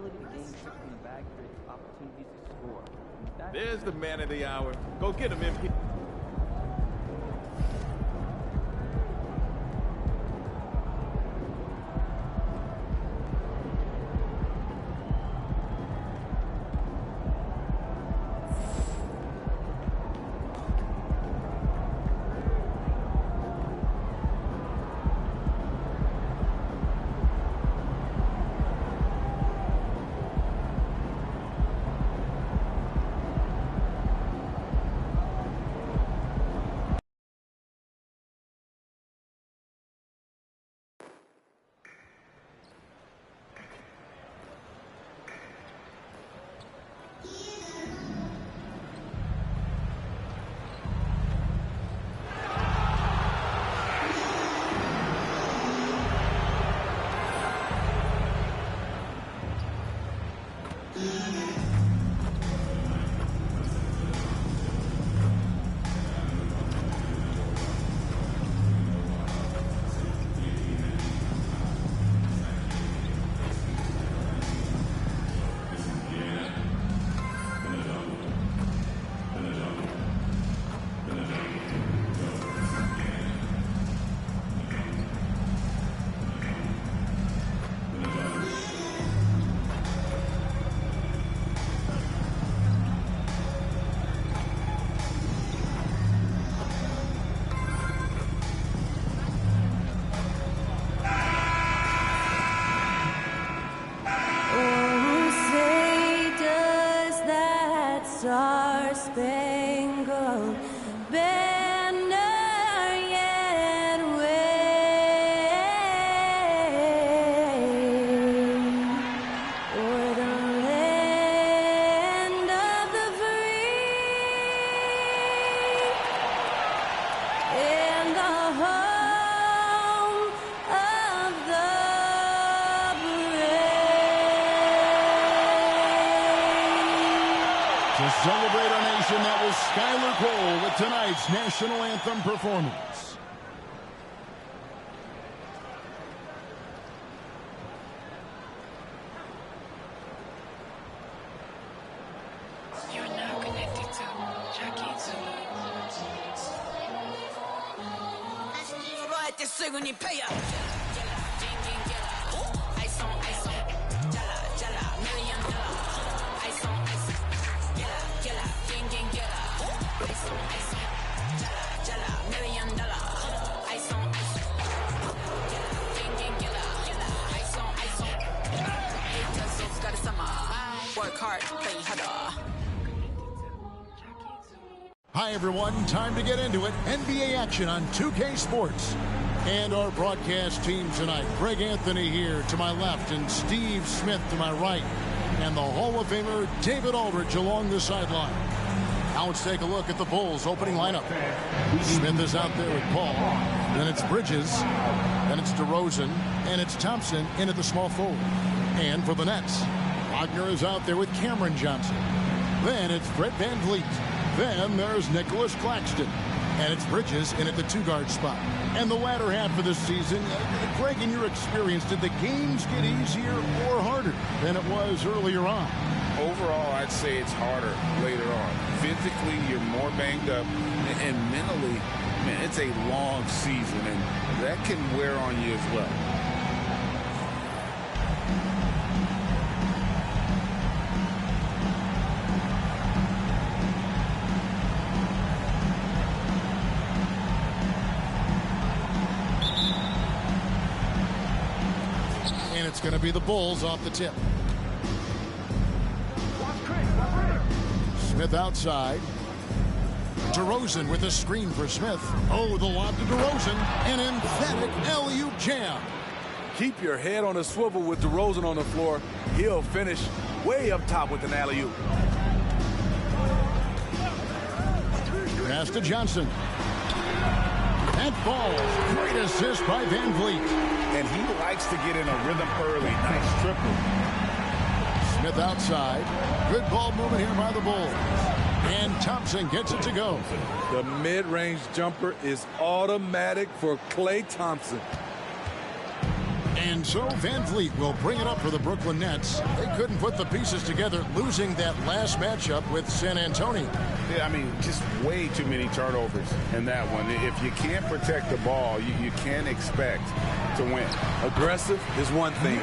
ability to gain tricks from the bag creates opportunities to score. There's the man of the hour. Go get him, MP. Star-Spangled Banner yet wave o'er the land of the free and the home of the brave. To celebrate our nation, that was Skylar Cole with tonight's national anthem performance. You're now connected to Jackie Zulu. Work hard, play harder. Hi, everyone. Time to get into it. NBA action on 2K Sports. And our broadcast team tonight. Greg Anthony here to my left and Steve Smith to my right. And the Hall of Famer David Aldridge along the sideline. Now let's take a look at the Bulls opening lineup. Smith is out there with Paul. Then it's Bridges. Then it's DeRozan. And it's Thompson in at the small forward. And for the Nets, Wagner is out there with Cameron Johnson. Then it's Fred VanVleet. Then there's Nicholas Claxton. And it's Bridges in at the two-guard spot. And the latter half of the season, Greg, in your experience, did the games get easier or harder than it was earlier on? Overall, I'd say it's harder later on. Physically, you're more banged up. And mentally, man, it's a long season. And that can wear on you as well. It's going to be the Bulls off the tip. Smith outside. DeRozan with a screen for Smith. Oh, the lob to DeRozan. An emphatic alley-oop jam. Keep your head on a swivel with DeRozan on the floor. He'll finish way up top with an alley-oop. Pass to Johnson. That falls. Great assist by VanVleet. And he likes to get in a rhythm early. Nice triple. Smith outside. Good ball movement here by the Bulls. And Thompson gets it to go. The mid-range jumper is automatic for Klay Thompson. And so Van Vliet will bring it up for the Brooklyn Nets. They couldn't put the pieces together, losing that last matchup with San Antonio. Yeah, I mean, just way too many turnovers in that one. If you can't protect the ball, you can't expect to win. Aggressive is one thing.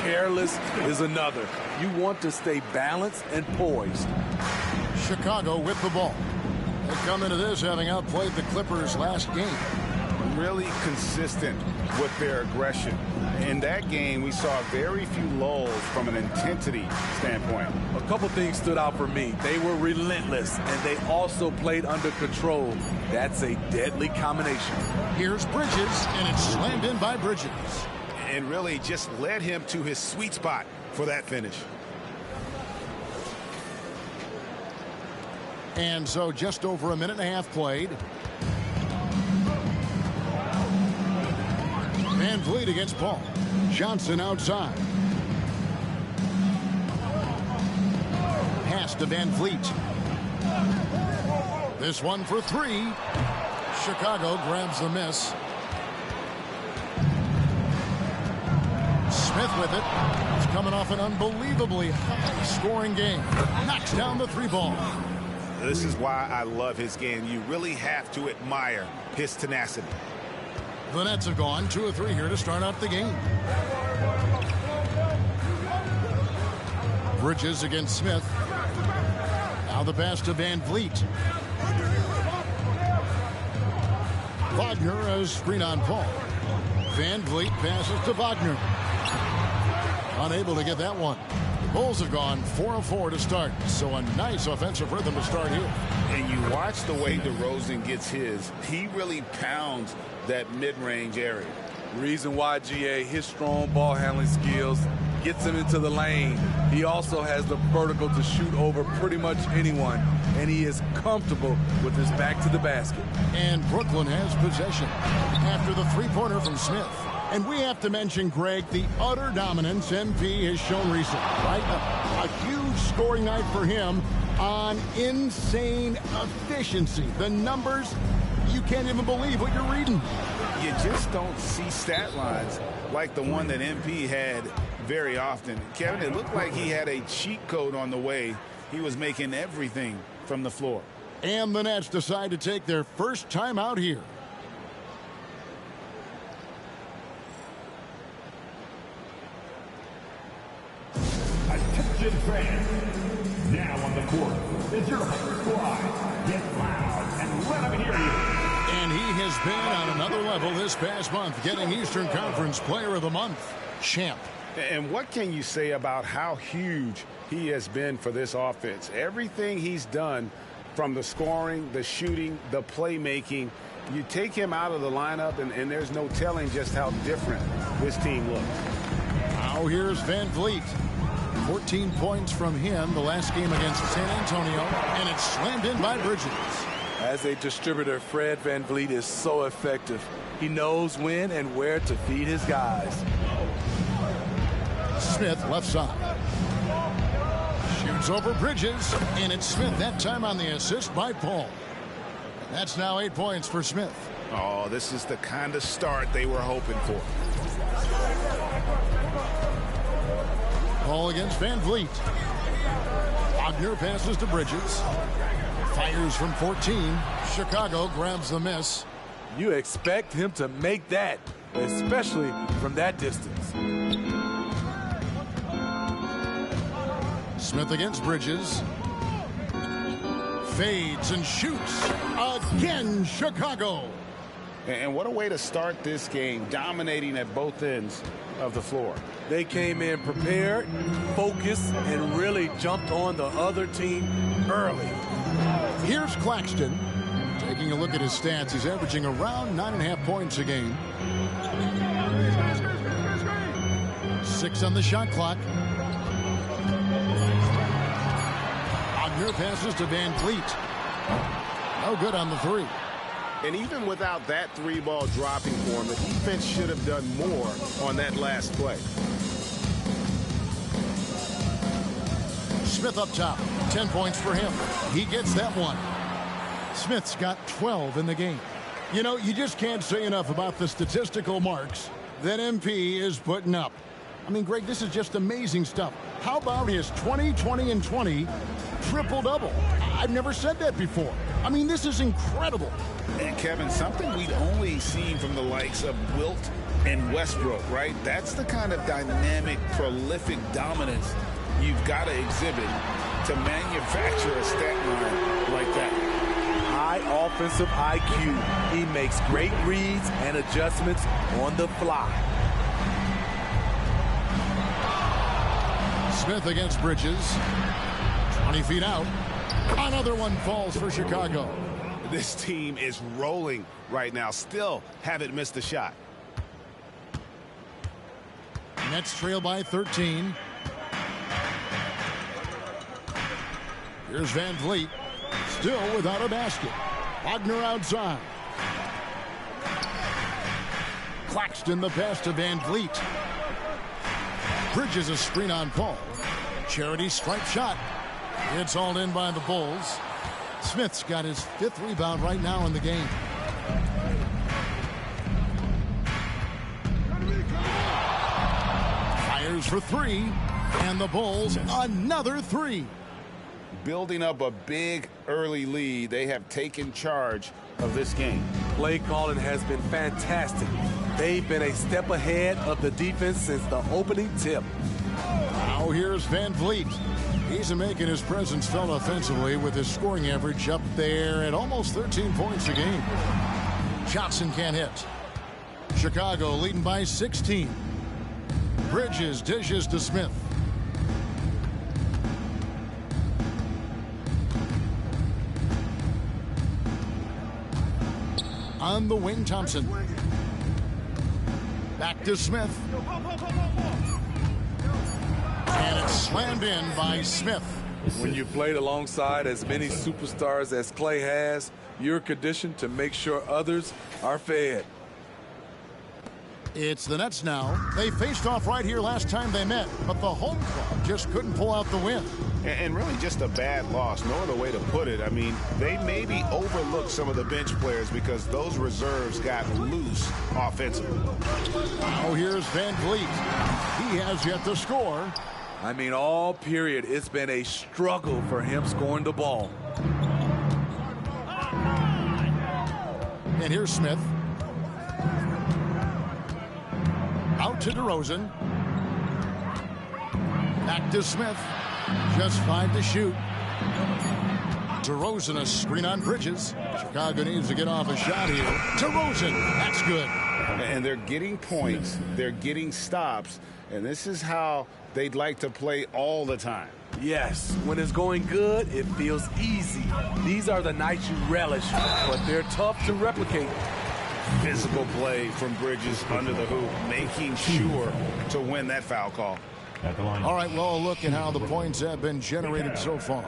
Careless is another. You want to stay balanced and poised. Chicago with the ball. They come into this having outplayed the Clippers last game. Really consistent with their aggression. In that game, we saw very few lulls from an intensity standpoint. A couple things stood out for me. They were relentless, and they also played under control. That's a deadly combination. Here's Bridges, and it's slammed in by Bridges. And really just led him to his sweet spot for that finish. And so just over a minute and a half played. Van Vliet against Paul. Johnson outside. Pass to Van Vliet. This one for three. Chicago grabs the miss. Smith with it. He's coming off an unbelievably high-scoring game. Knocks down the three ball. This is why I love his game. You really have to admire his tenacity. The Nets have gone 2 of 3 here to start out the game. Bridges against Smith. Now the pass to Van Vliet. Wagner as screen on Paul. Van Vliet passes to Wagner. Unable to get that one. The Bulls have gone 4 of 4 to start. So a nice offensive rhythm to start here. And you watch the way DeRozan gets his. He really pounds that mid-range area. Reason why, GA, his strong ball handling skills gets him into the lane. He also has the vertical to shoot over pretty much anyone, and he is comfortable with his back to the basket. And Brooklyn has possession after the three-pointer from Smith. And we have to mention, Greg, the utter dominance MP has shown recently, right? A huge scoring night for him on insane efficiency. The numbers, you can't even believe what you're reading. You just don't see stat lines like the one that MP had very often. Kevin, it looked like he had a cheat code on the way. He was making everything from the floor. And the Nets decide to take their first time out here. Attention fans, now on the court is your Hunger Squad. Get loud and let them hear you. And he has been on another level this past month, getting Eastern Conference Player of the Month. Champ. And what can you say about how huge he has been for this offense? Everything he's done, from the scoring, the shooting, the playmaking, you take him out of the lineup, and there's no telling just how different this team looks. Now here's Van Vliet. 14 points from him the last game against San Antonio, and it's slammed in by Bridges. As a distributor, Fred Van Vliet is so effective. He knows when and where to feed his guys. Smith left side. Shoots over Bridges, and it's Smith that time on the assist by Paul. That's now 8 points for Smith. Oh, this is the kind of start they were hoping for. Paul against Van Vliet. Wagner passes to Bridges. Fires from 14. Chicago grabs the miss. You expect him to make that, especially from that distance. Smith against Bridges. Fades and shoots. Again, Chicago. And what a way to start this game, dominating at both ends of the floor. They came in prepared, focused, and really jumped on the other team early. Here's Claxton. Taking a look at his stats, he's averaging around 9.5 points a game. 6 on the shot clock. Wagner passes to Van Vliet. No good on the three. And even without that three ball dropping for him, the defense should have done more on that last play. Smith up top. 10 points for him. He gets that one. Smith's got 12 in the game. You know, you just can't say enough about the statistical marks that MP is putting up. I mean, Greg, this is just amazing stuff. How about his 20, 20, and 20 triple-double? I've never said that before. I mean, this is incredible. And, Kevin, something we'd only seen from the likes of Wilt and Westbrook, right? That's the kind of dynamic, prolific dominance you've got to exhibit to manufacture a stat line like that. High offensive IQ. He makes great reads and adjustments on the fly. Smith against Bridges. 20 feet out. Another one falls for Chicago. This team is rolling right now. Still haven't missed a shot. Nets trail by 13. Here's Van Vliet. Still without a basket. Wagner outside. Claxton the pass to Van Vliet. Bridges a screen on Paul. Charity stripe shot. It's hauled in by the Bulls. Smith's got his 5th rebound right now in the game. Fires for 3. And the Bulls another 3. Building up a big early lead. They have taken charge of this game. Play calling has been fantastic. They've been a step ahead of the defense since the opening tip. Now here's Van Vliet. He's making his presence felt offensively with his scoring average up there at almost 13 points a game. Johnson can't hit. Chicago leading by 16. Bridges dishes to Smith. On the wing, Thompson. Back to Smith. And it's slammed in by Smith. When you played alongside as many superstars as Clay has, you're conditioned to make sure others are fed. It's the Nets now. They faced off right here last time they met, but the home club just couldn't pull out the win. And really just a bad loss. No other way to put it. I mean, they maybe overlooked some of the bench players because those reserves got loose offensively. Now here's Van Vliet. He has yet to score. I mean, all period, it's been a struggle for him scoring the ball. And here's Smith. Out to DeRozan. Back to Smith. Just 5 to shoot. DeRozan a screen on Bridges. Chicago needs to get off a shot here. DeRozan, that's good. And they're getting points. They're getting stops. And this is how they'd like to play all the time. Yes, when it's going good, it feels easy. These are the nights you relish, but they're tough to replicate. Physical play from Bridges under the hoop, making sure to win that foul call. At the line. All right, well, look at how the points have been generated so far.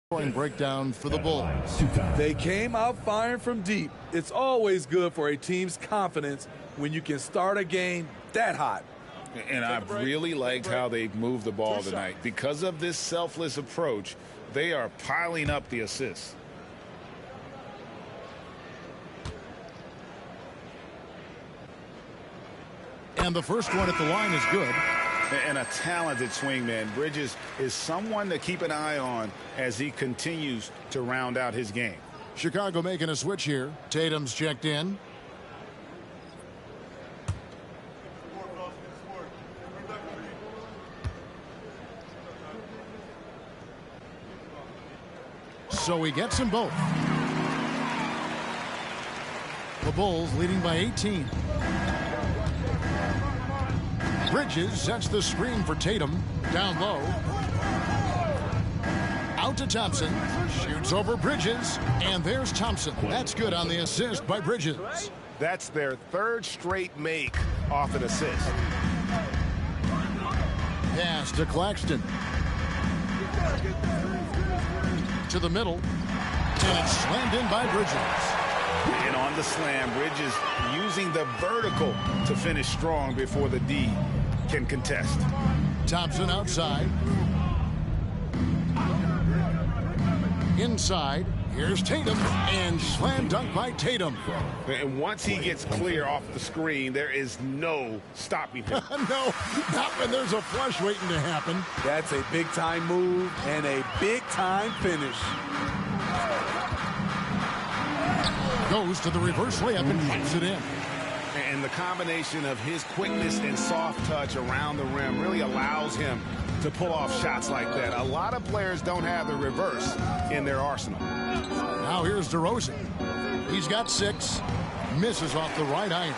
Scoring breakdown for the Bulls. They came out firing from deep. It's always good for a team's confidence when you can start a game that hot. And I've really liked how they've moved the ball tonight. Because of this selfless approach, they are piling up the assists. And the first one at the line is good. And a talented swingman. Bridges is someone to keep an eye on as he continues to round out his game. Chicago making a switch here. Tatum's checked in. So he gets them both. The Bulls leading by 18. Bridges sets the screen for Tatum. Down low. Out to Thompson. Shoots over Bridges. And there's Thompson. That's good on the assist by Bridges. That's their third straight make off an assist. Pass to Claxton. To the middle. And it's slammed in by Bridges. And on the slam, Bridges using the vertical to finish strong before the D can contest. Thompson outside. Inside. Here's Tatum. And slam dunk by Tatum. And once he gets clear off the screen, there is no stopping him. No, not when there's a flush waiting to happen. That's a big-time move and a big-time finish. Goes to the reverse layup and puts it in. And the combination of his quickness and soft touch around the rim really allows him to pull off shots like that. A lot of players don't have the reverse in their arsenal. Now here's DeRozan. He's got 6. Misses off the right iron.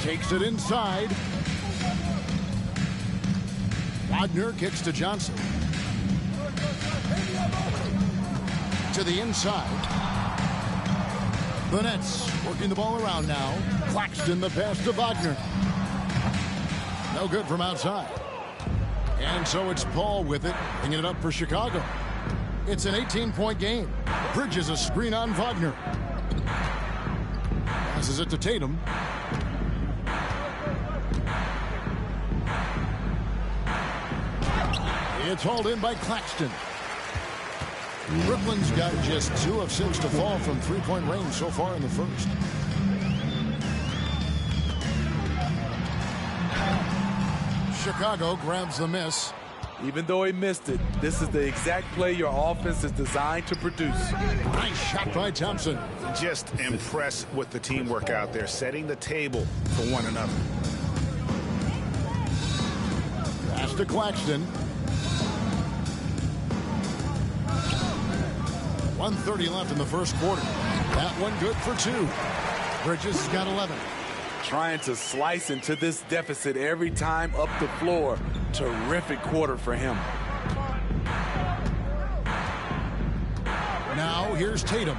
Takes it inside. Wagner kicks to Johnson. To the inside. The Nets working the ball around now. Claxton the pass to Wagner. No good from outside. And so it's Paul with it, bringing it up for Chicago. It's an 18-point game. Bridges a screen on Wagner. Passes it to Tatum. It's hauled in by Claxton. Brooklyn's got just 2 of 6 to fall from three-point range so far in the first. Chicago grabs the miss. Even though he missed it, this is the exact play your offense is designed to produce. Nice shot by Thompson. Just impressed with the teamwork out there, setting the table for one another. Pass to Claxton. 1:30 left in the first quarter. That one good for 2. Bridges has got 11. Trying to slice into this deficit every time up the floor. Terrific quarter for him. Now here's Tatum.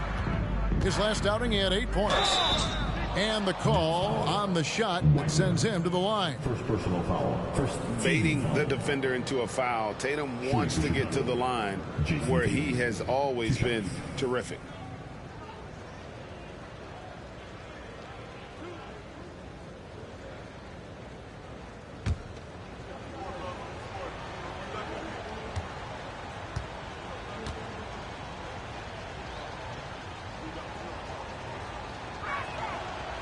His last outing, he had 8 points. And the call on the shot sends him to the line. First personal foul. Baiting the defender into a foul. Tatum wants to get to the line where he has always been terrific.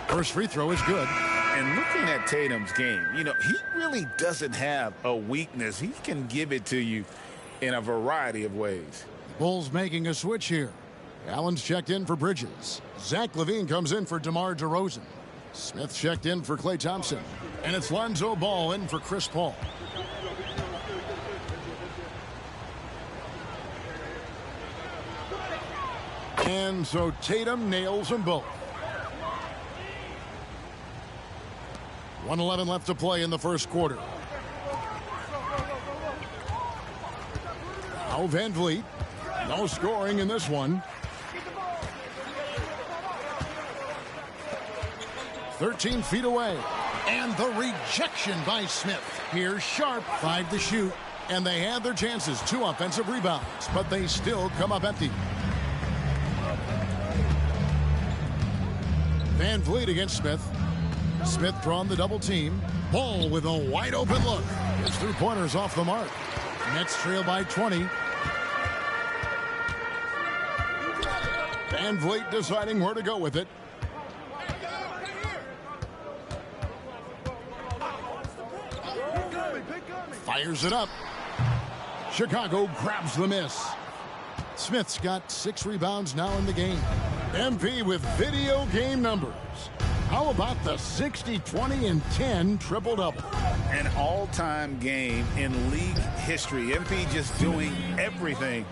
First free throw is good. And looking at Tatum's game, you know, he really doesn't have a weakness. He can give it to you in a variety of ways. Bulls making a switch here. Allen's checked in for Bridges. Zach LaVine comes in for DeMar DeRozan. Smith checked in for Klay Thompson. And it's Lonzo Ball in for Chris Paul. And so Tatum nails them both. 1:11 left to play in the first quarter. Now Van Vliet. No scoring in this one. 13 feet away. And the rejection by Smith. Here's Sharp, 5 to shoot. And they had their chances. 2 offensive rebounds. But they still come up empty. Van Vliet against Smith. Smith drawn the double team. Ball with a wide open look. His 3-pointers off the mark. Nets trail by 20. Van Vliet deciding where to go with it. Fires it up. Chicago grabs the miss. Smith's got 6 rebounds now in the game. MP with video game numbers. How about the 60, 20, and 10 triple-double? An all-time game in league history. MP just doing everything.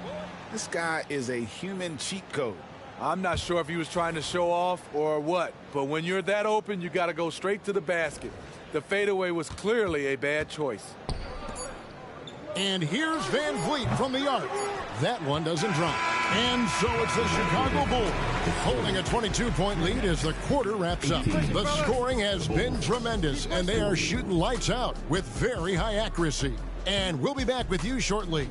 This guy is a human cheat code. I'm not sure if he was trying to show off or what, but when you're that open, you got to go straight to the basket. The fadeaway was clearly a bad choice. And here's Van Vliet from the arc. That one doesn't drop. And so it's the Chicago Bulls holding a 22-point lead as the quarter wraps up. The scoring has been tremendous, and they are shooting lights out with very high accuracy. And we'll be back with you shortly.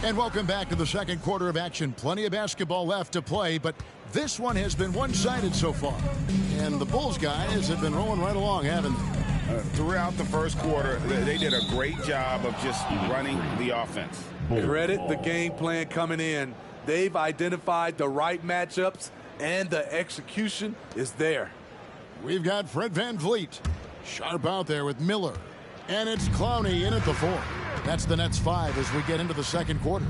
And welcome back to the second quarter of action. Plenty of basketball left to play, but this one has been one-sided so far. And the Bulls guys have been rolling right along, haven't they? Throughout the first quarter, they did a great job of just running the offense. Credit the game plan coming in. They've identified the right matchups, and the execution is there. We've got Fred Van Vliet. Sharp out there with Miller. And it's Clowney in at the 4. That's the Nets 5 as we get into the second quarter.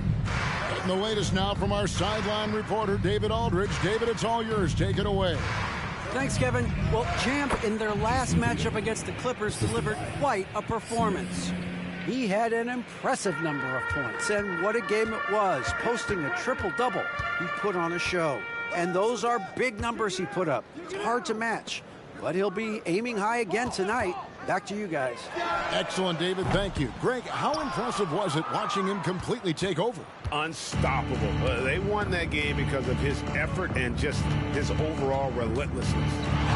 Getting the latest now from our sideline reporter, David Aldridge. David, it's all yours. Take it away. Thanks, Kevin. Well, Champ, in their last matchup against the Clippers, delivered quite a performance. He had an impressive number of points, and what a game it was, posting a triple-double. He put on a show, and those are big numbers he put up. It's hard to match, but he'll be aiming high again tonight. Back to you guys. Excellent, David. Thank you. Greg, how impressive was it watching him completely take over? Unstoppable. They won that game because of his effort and just his overall relentlessness.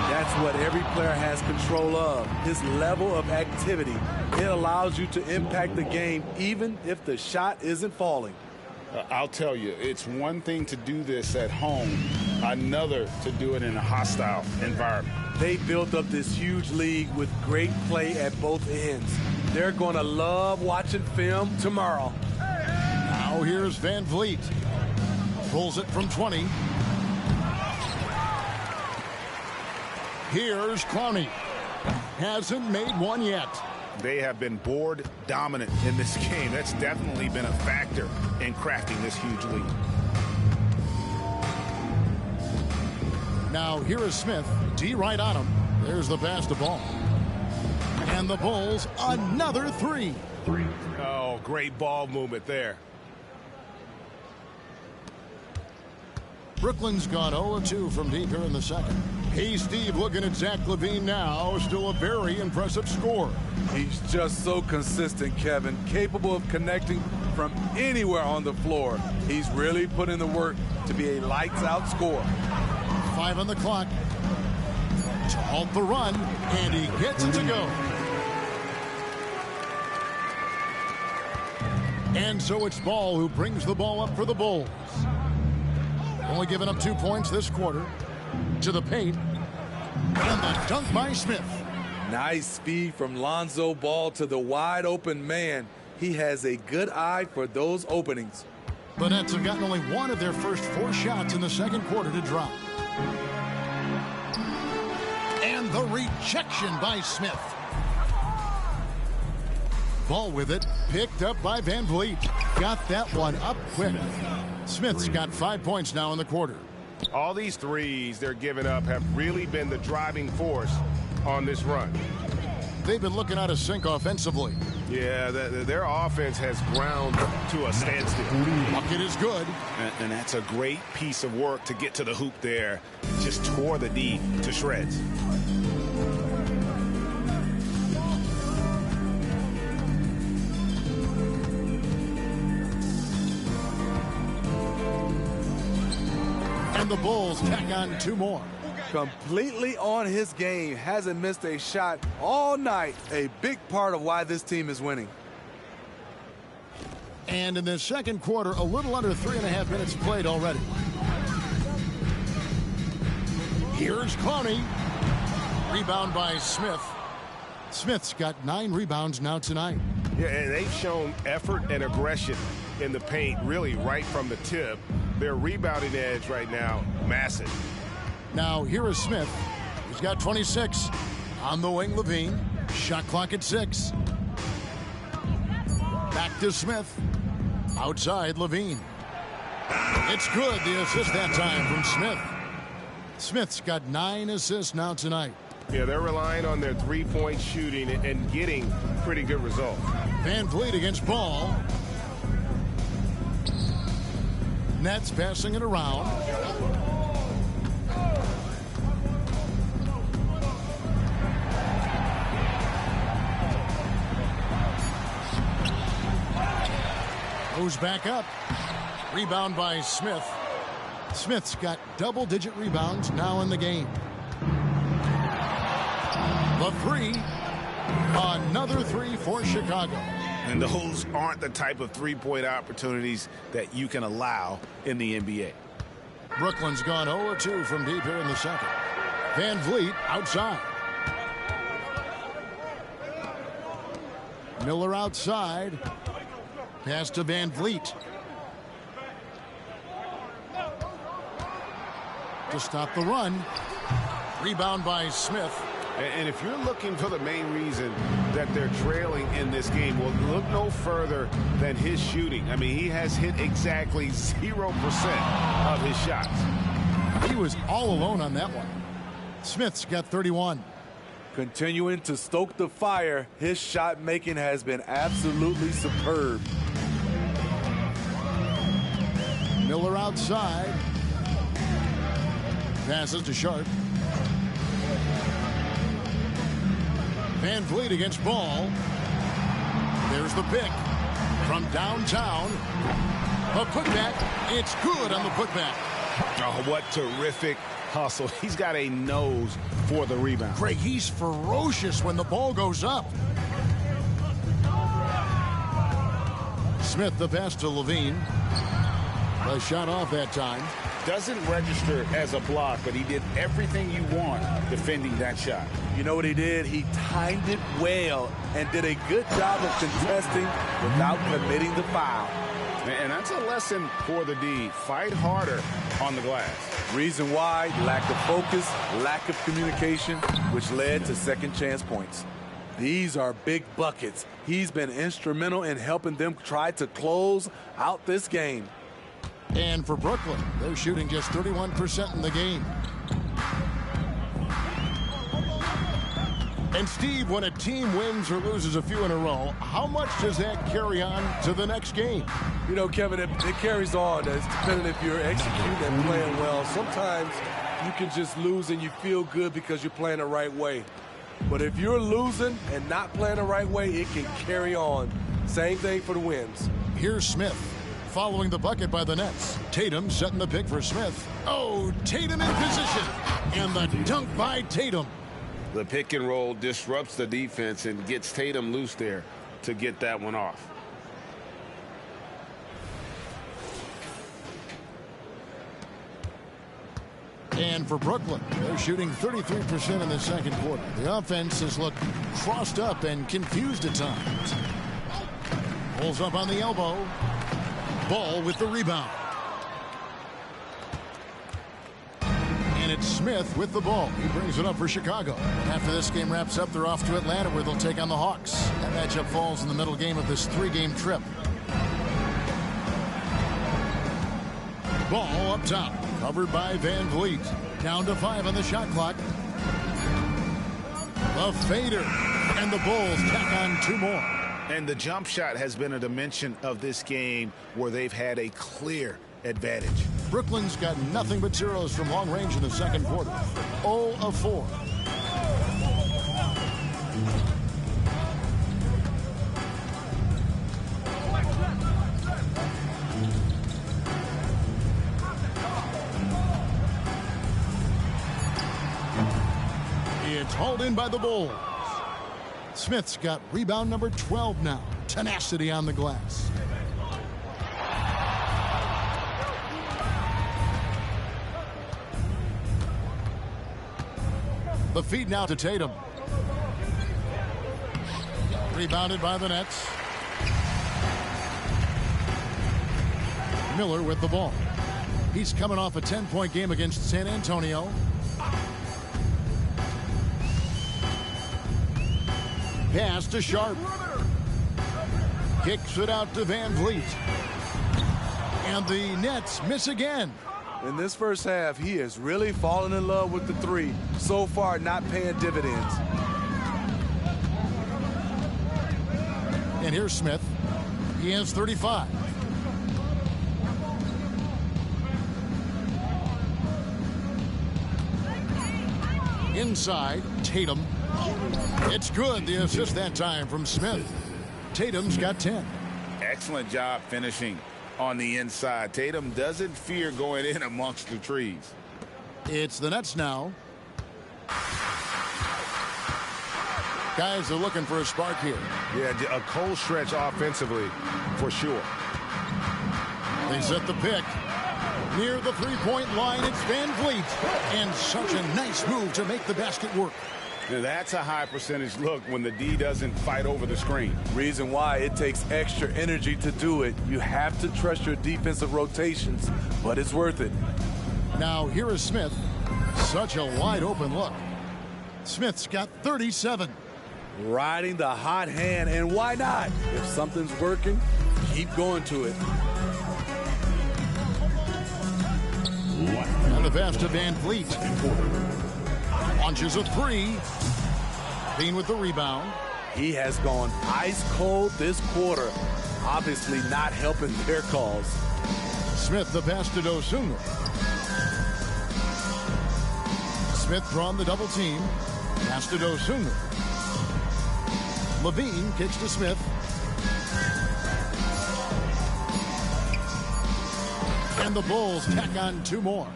That's what every player has control of, his level of activity. It allows you to impact the game even if the shot isn't falling. I'll tell you, it's one thing to do this at home, another to do it in a hostile environment. They built up this huge league with great play at both ends. They're going to love watching film tomorrow. Now here's Van Vliet. Pulls it from 20. Here's Clowney. Hasn't made one yet. They have been board dominant in this game. That's definitely been a factor in crafting this huge lead. Now here is Smith. D right on him. There's the pass to Ball. And the Bulls, another 3. Oh, great ball movement there. Brooklyn's gone 0 of 2 from deep here in the second. Hey, Steve, looking at Zach LaVine now. Still a very impressive score. He's just so consistent, Kevin. Capable of connecting from anywhere on the floor. He's really put in the work to be a lights-out scorer. 5 on the clock to halt the run, and he gets it to go. And so it's Ball who brings the ball up for the Bulls. Only giving up 2 points this quarter. To the paint. And the dunk by Smith. Nice speed from Lonzo Ball to the wide open man. He has a good eye for those openings. The Nets have gotten only one of their first 4 shots in the second quarter to drop. And the rejection by Smith. Ball with it, picked up by Van Vliet. Got that one up quick. Smith's got 5 points now in the quarter. All these threes they're giving up have really been the driving force on this run. they've been looking out of sync offensively. Yeah, their offense has ground to a standstill. Bucket is good. And that's a great piece of work to get to the hoop there. Just tore the D to shreds. And the Bulls tack on 2 more. Completely on his game. Hasn't missed a shot all night. A big part of why this team is winning. And in the second quarter, a little under 3.5 minutes played already. Here's Clowney. Rebound by Smith. Smith's got 9 rebounds now tonight. Yeah, and they've shown effort and aggression in the paint, really right from the tip. Their rebounding edge right now, massive. Now, here is Smith. He's got 26. On the wing, Levine. Shot clock at 6. Back to Smith. Outside, Levine. It's good, the assist that time from Smith. Smith's got 9 assists now tonight. Yeah, they're relying on their three-point shooting and getting pretty good results. Van Vliet against Ball. Nets passing it around. Goes back up. Rebound by Smith. Smith's got double-digit rebounds now in the game. The 3. Another 3 for Chicago. And those aren't the type of three-point opportunities that you can allow in the NBA. Brooklyn's gone 0-2 from deep here in the second. Van Vliet outside. Miller outside. Pass to Van Vliet. To stop the run. Rebound by Smith. And if you're looking for the main reason that they're trailing in this game, well, look no further than his shooting. I mean, he has hit exactly 0% of his shots. He was all alone on that one. Smith's got 31. Continuing to stoke the fire, his shot making has been absolutely superb. Miller outside. Passes to Sharp. Van Vliet against Ball. There's the pick from downtown. A putback. It's good on the putback. Oh, what terrific hustle. He's got a nose for the rebound. Craig, he's ferocious when the ball goes up. Smith the pass to Levine. The shot off that time. Doesn't register as a block, but he did everything you want defending that shot. You know what he did? He timed it well and did a good job of contesting without committing the foul. And that's a lesson for the D. Fight harder on the glass. Reason why? Lack of focus, lack of communication, which led to second chance points. These are big buckets. He's been instrumental in helping them try to close out this game. And for Brooklyn, they're shooting just 31% in the game. And Steve, when a team wins or loses a few in a row, how much does that carry on to the next game? You know, Kevin, it carries on. It's depending if you're executing and playing well. Sometimes you can just lose and you feel good because you're playing the right way. But if you're losing and not playing the right way, it can carry on. Same thing for the wins. Here's Smith. Following the bucket by the Nets. Tatum setting the pick for Smith. Oh, Tatum in position. And the dunk by Tatum. The pick and roll disrupts the defense and gets Tatum loose there to get that one off. And for Brooklyn, they're shooting 33% in the second quarter. The offense has looked crossed up and confused at times. Pulls up on the elbow. Ball with the rebound. And it's Smith with the ball. He brings it up for Chicago. After this game wraps up, they're off to Atlanta where they'll take on the Hawks. That matchup falls in the middle game of this 3-game trip. Ball up top. Covered by Van Vliet. Down to 5 on the shot clock. The fader. And the Bulls tack on 2 more. And the jump shot has been a dimension of this game where they've had a clear advantage. Brooklyn's got nothing but zeros from long range in the second quarter. 0 of 4. It's hauled in by the Bulls. Smith's got rebound number 12 now. Tenacity on the glass. The feed now to Tatum. Rebounded by the Nets. Miller with the ball. He's coming off a 10-point game against San Antonio. Pass to Sharp. Kicks it out to Van Vliet. And the Nets miss again. In this first half, he has really fallen in love with the three. So far, not paying dividends. And here's Smith. He has 35. Inside, Tatum. It's good. The assist that time from Smith. Tatum's got 10. Excellent job finishing on the inside. Tatum doesn't fear going in amongst the trees. It's the Nets now. Guys are looking for a spark here. Yeah, a cold stretch offensively for sure. They set the pick. Near the three-point line, it's Van Vliet. And such a nice move to make the basket work. Now that's a high percentage look when the D doesn't fight over the screen. Reason why it takes extra energy to do it. You have to trust your defensive rotations, but it's worth it. Now here is Smith. Such a wide open look. Smith's got 37. Riding the hot hand, and why not? If something's working, keep going to it. And the pass to Van Vliet. Launches a three. Bean with the rebound. He has gone ice cold this quarter. Obviously not helping their cause. Smith the pass to Dosunmu. Smith drawn the double team. Pass to Dosunmu. Levine kicks to Smith. And the Bulls tack on 2 more.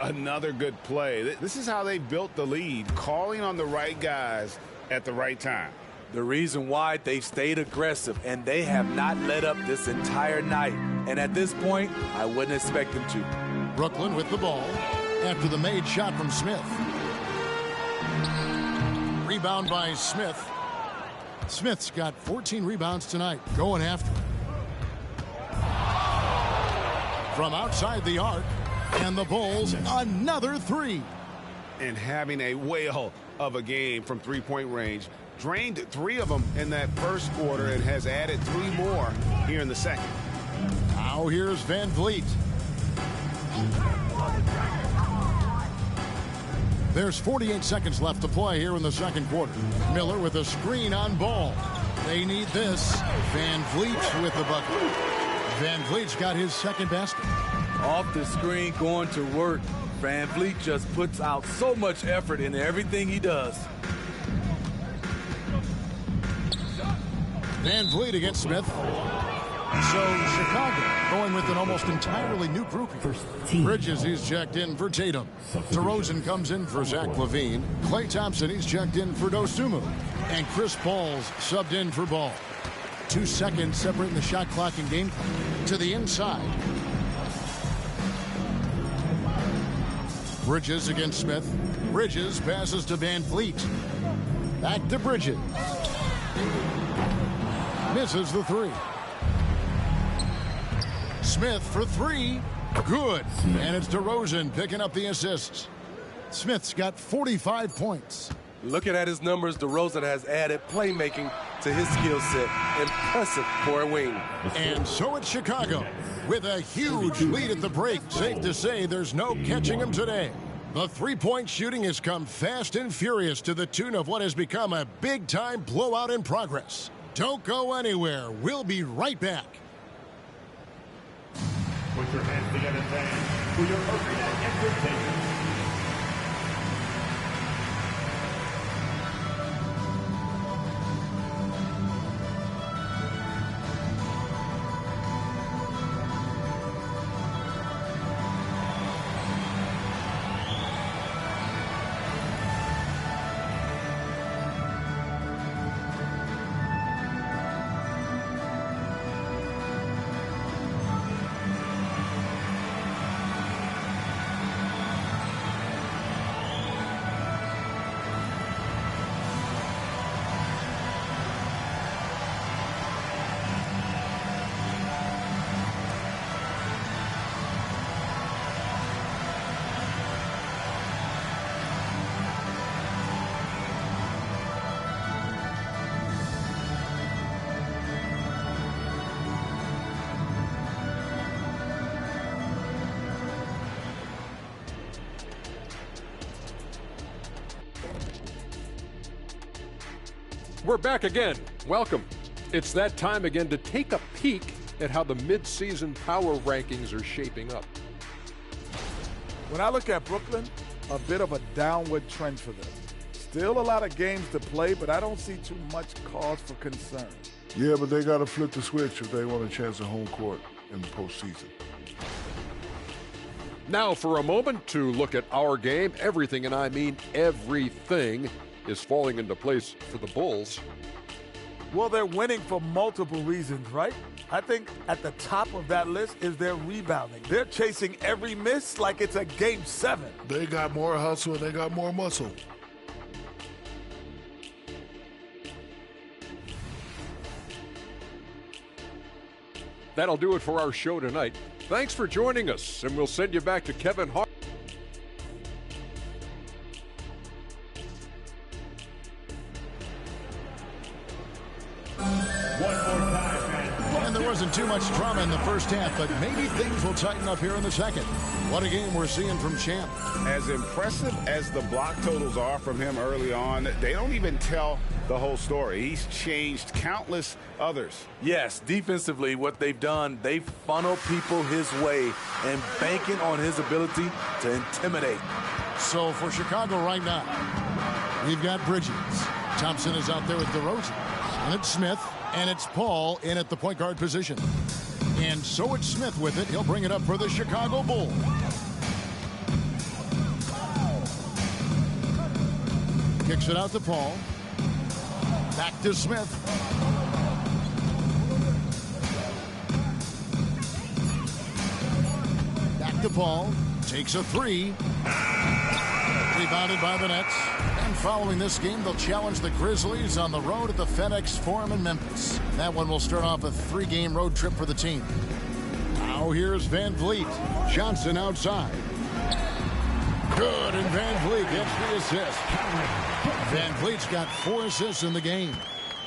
Another good play. This is how they built the lead, calling on the right guys at the right time. The reason why they've stayed aggressive, and they have not let up this entire night. And at this point, I wouldn't expect them to. Brooklyn with the ball after the made shot from Smith. Rebound by Smith. Smith's got 14 rebounds tonight. Going after it. From outside the arc. And the Bulls, another three. And having a whale of a game from three-point range. Drained 3 of them in that first quarter and has added 3 more here in the second. Now here's Van Vliet. There's 48 seconds left to play here in the second quarter. Miller with a screen on ball. They need this. Van Vliet with the bucket. Van Vliet's got his second basket. Off the screen, going to work. Van Vliet just puts out so much effort in everything he does. Van Vliet against Smith. So Chicago going with an almost entirely new group. Bridges, he's checked in for Tatum. DeRozan comes in for Zach LaVine. Klay Thompson, he's checked in for Dosunmu. And Chris Paul's subbed in for Ball. 2 seconds separating the shot clock and game clock. To the inside. Bridges against Smith. Bridges passes to Van Vliet. Back to Bridges. Misses the 3. Smith for 3. Good. And it's DeRozan picking up the assists. Smith's got 45 points. Looking at his numbers, DeRozan has added playmaking to his skill set. Impressive for a wing. And so it's Chicago with a huge lead at the break. Safe to say there's no catching him today. The three-point shooting has come fast and furious to the tune of what has become a big-time blowout in progress. Don't go anywhere. We'll be right back. Put your hands together, fans, for your arena entertainment. We're back again. Welcome. It's that time again to take a peek at how the mid-season power rankings are shaping up. When I look at Brooklyn, a bit of a downward trend for them. Still a lot of games to play, but I don't see too much cause for concern. Yeah, but they got to flip the switch if they want a chance at home court in the postseason. Now for a moment to look at our game. Everything, and I mean everything, is falling into place for the Bulls. Well, they're winning for multiple reasons, right? I think at the top of that list is their rebounding. They're chasing every miss like it's a Game 7. They got more hustle and they got more muscle. That'll do it for our show tonight. Thanks for joining us, and we'll send you back to Kevin Hart. And there wasn't too much drama in the first half, but maybe things will tighten up here in the second. What a game we're seeing from Champ. As impressive as the block totals are from him early on, they don't even tell the whole story. He's changed countless others. Yes, defensively, what they've done, they funnel people his way and banking on his ability to intimidate. So for Chicago right now, we've got Bridges. Thompson is out there with DeRozan. And it's Smith, and it's Paul in at the point guard position. And so it's Smith with it. He'll bring it up for the Chicago Bulls. Kicks it out to Paul. Back to Smith. Back to Paul. Takes a three. Rebounded by the Nets. And following this game, they'll challenge the Grizzlies on the road at the FedEx Forum in Memphis. That one will start off a 3-game road trip for the team. Now here's Van Vliet. Johnson outside. Good, and Van Vliet gets the assist. Van Vliet's got 4 assists in the game.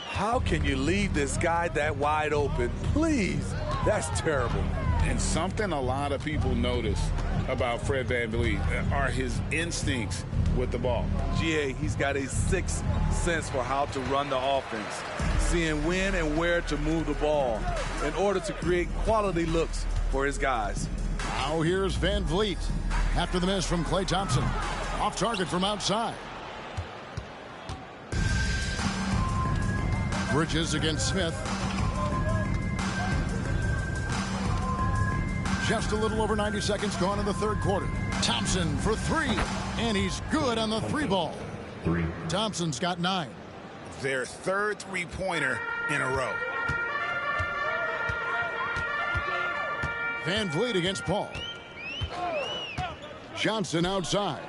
How can you leave this guy that wide open? Please, that's terrible. And something a lot of people notice about Fred VanVleet are his instincts with the ball. GA, he's got a sixth sense for how to run the offense, seeing when and where to move the ball in order to create quality looks for his guys. Now here's Van Vliet after the miss from Klay Thompson. Off target from outside. Bridges against Smith. Just a little over 90 seconds gone in the third quarter. Thompson for 3, and he's good on the 3-ball. Thompson's got 9. Their third three-pointer in a row. Van Vliet against Paul. Johnson outside.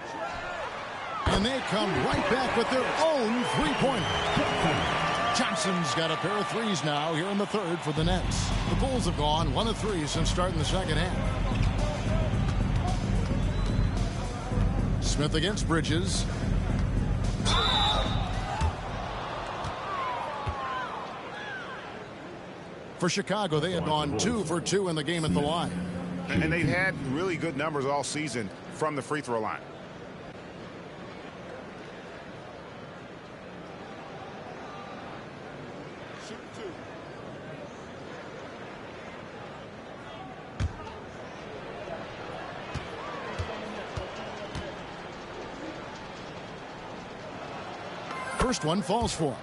And they come right back with their own three-pointer. Johnson's got a pair of threes now here in the third for the Nets. The Bulls have gone 1 of 3 since starting the second half. Smith against Bridges. For Chicago, they had gone 2 for 2 in the game at the line. And they've had really good numbers all season from the free throw line. first one falls for him.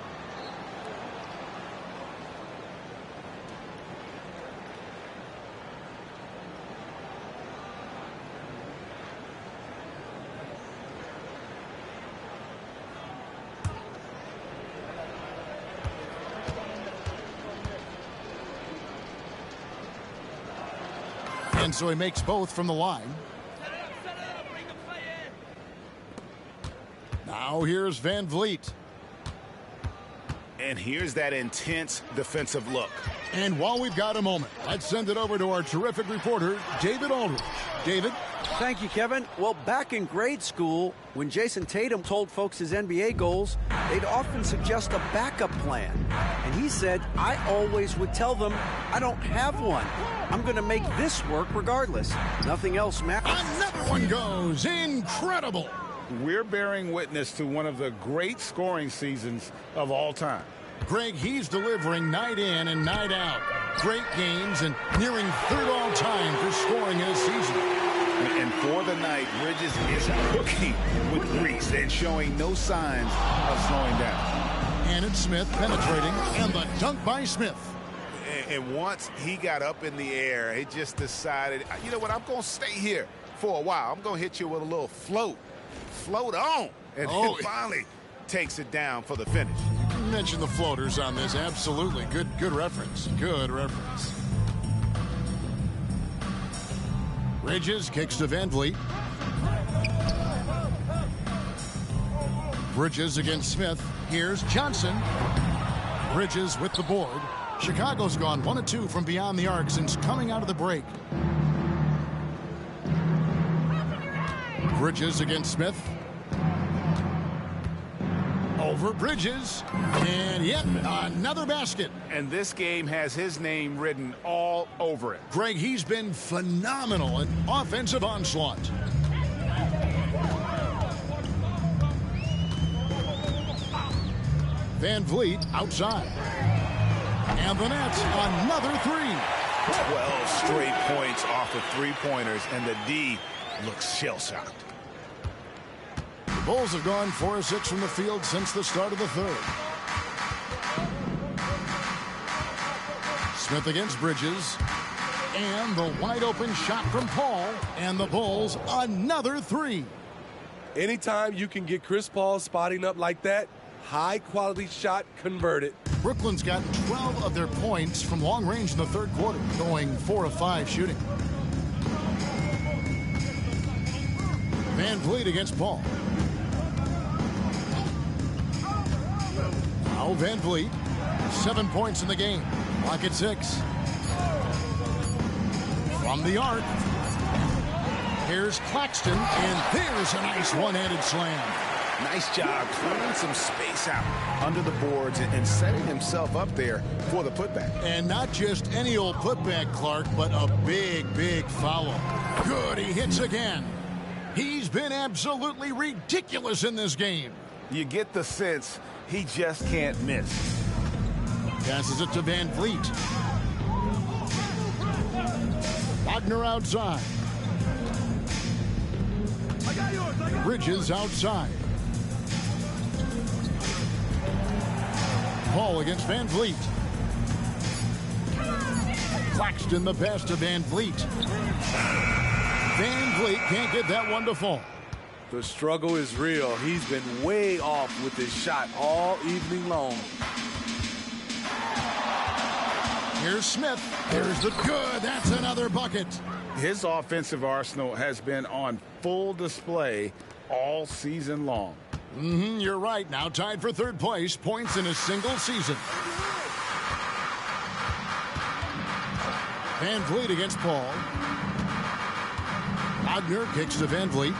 And so he makes both from the line. Now here's Van Vliet. And here's that intense defensive look. And while we've got a moment, let's send it over to our terrific reporter, David Aldridge. David? Thank you, Kevin. Well, back in grade school, when Jason Tatum told folks his NBA goals, they'd often suggest a backup plan. And he said, I always would tell them, I don't have one. I'm going to make this work regardless. Nothing else matters. Another one goes. Incredible. We're bearing witness to one of the great scoring seasons of all time. Greg, he's delivering night in and night out. Great games and nearing third all-time for scoring in a season. And for the night, Bridges is cooking with grease and showing no signs of slowing down. And it's Smith penetrating, and the dunk by Smith. And once he got up in the air, he just decided, you know what, I'm going to stay here for a while. I'm going to hit you with a little float. Float on. And then finally takes it down for the finish. You mentioned the floaters on this. Absolutely. Good reference. Good reference. Bridges kicks to Van Vliet. Bridges against Smith. Here's Johnson. Bridges with the board. Chicago's gone 1 of 2 from beyond the arc since coming out of the break. Bridges against Smith. Over Bridges. And yet another basket. And this game has his name written all over it. Greg, he's been phenomenal in offensive onslaught. Van Vliet outside. And the net, another 3. 12 straight points off of three-pointers, and the D looks shell-shocked. The Bulls have gone 4 of 6 from the field since the start of the third. Smith against Bridges. And the wide-open shot from Paul. And the Bulls, another 3. Anytime you can get Chris Paul spotting up like that, high-quality shot converted. Brooklyn's got 12 of their points from long range in the third quarter, going 4 of 5 shooting. Van Vliet against Paul. Now Van Vliet, 7 points in the game. Clock at 6. From the arc, here's Claxton, and there's a nice one-handed slam. Nice job clearing some space out under the boards and setting himself up there for the putback. And not just any old putback, Clark, but a big follow. Good, he hits again. He's been absolutely ridiculous in this game. You get the sense he just can't miss. Passes it to Van Vliet. Wagner outside. Bridges outside. Paul against Van Vliet. Claxton the pass to Van Vliet. Van Vliet can't get that one to fall. The struggle is real. He's been way off with his shot all evening long. Here's Smith. There's the good. That's another bucket. His offensive arsenal has been on full display all season long. You're right. Now tied for third place. Points in a single season. Van Vliet against Paul. Wagner kicks to Van Vliet.